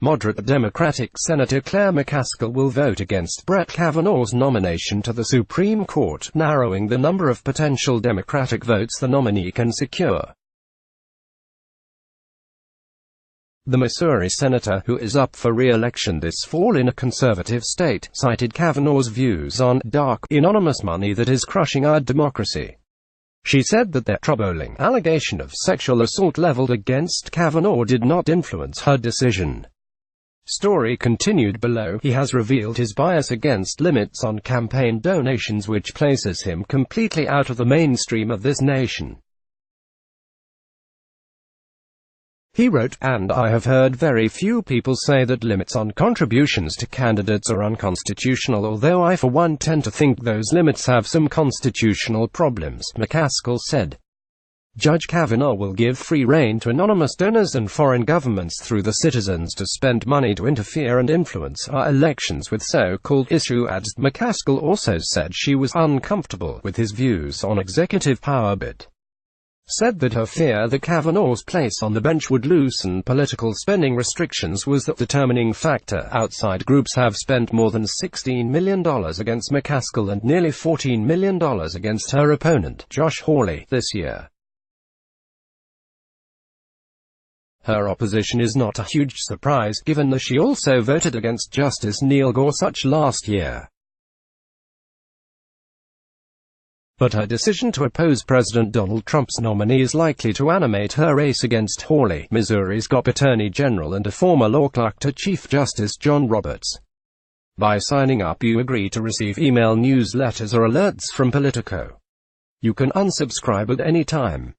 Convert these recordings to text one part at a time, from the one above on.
Moderate Democratic Senator Claire McCaskill will vote against Brett Kavanaugh's nomination to the Supreme Court, narrowing the number of potential Democratic votes the nominee can secure. The Missouri senator, who is up for re-election this fall in a conservative state, cited Kavanaugh's views on dark, anonymous money that is crushing our democracy. She said that their troubling allegation of sexual assault leveled against Kavanaugh did not influence her decision. Story continued below. He has revealed his bias against limits on campaign donations, which places him completely out of the mainstream of this nation. He wrote, "And I have heard very few people say that limits on contributions to candidates are unconstitutional, although I for one tend to think those limits have some constitutional problems," McCaskill said. Judge Kavanaugh will give free rein to anonymous donors and foreign governments through the citizens to spend money to interfere and influence our elections with so-called issue ads. McCaskill also said she was uncomfortable with his views on executive power, but said that her fear that Kavanaugh's place on the bench would loosen political spending restrictions was the determining factor. Outside groups have spent more than $16 million against McCaskill and nearly $14 million against her opponent, Josh Hawley, this year. Her opposition is not a huge surprise, given that she also voted against Justice Neil Gorsuch last year. But her decision to oppose President Donald Trump's nominee is likely to animate her race against Hawley, Missouri's top attorney general and a former law clerk to Chief Justice John Roberts. By signing up, you agree to receive email newsletters or alerts from Politico. You can unsubscribe at any time.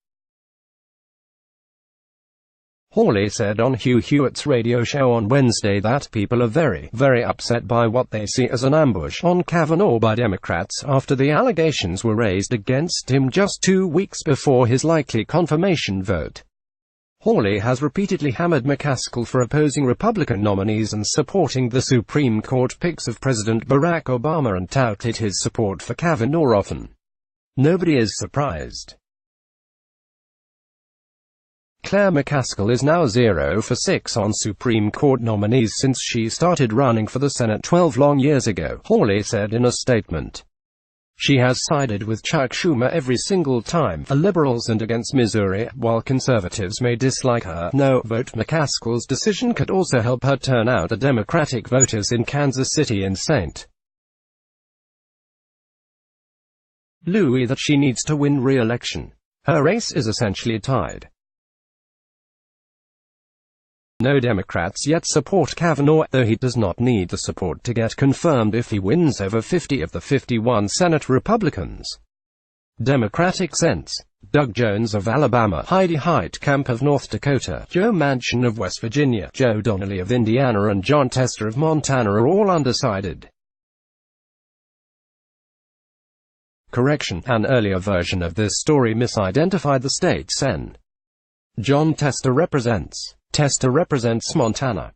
Hawley said on Hugh Hewitt's radio show on Wednesday that people are very upset by what they see as an ambush on Kavanaugh by Democrats after the allegations were raised against him just 2 weeks before his likely confirmation vote. Hawley has repeatedly hammered McCaskill for opposing Republican nominees and supporting the Supreme Court picks of President Barack Obama and touted his support for Kavanaugh often. Nobody is surprised. Claire McCaskill is now 0 for 6 on Supreme Court nominees since she started running for the Senate 12 long years ago, Hawley said in a statement. She has sided with Chuck Schumer every single time, the liberals, and against Missouri, while conservatives may dislike her no vote. McCaskill's decision could also help her turn out the Democratic voters in Kansas City and St. Louis that she needs to win re-election. Her race is essentially tied. No Democrats yet support Kavanaugh, though he does not need the support to get confirmed if he wins over 50 of the 51 Senate Republicans. Democratic sense. Doug Jones of Alabama, Heidi Heitkamp of North Dakota, Joe Manchin of West Virginia, Joe Donnelly of Indiana and Jon Tester of Montana are all undecided. Correction: an earlier version of this story misidentified the state Sen. Jon Tester represents Montana.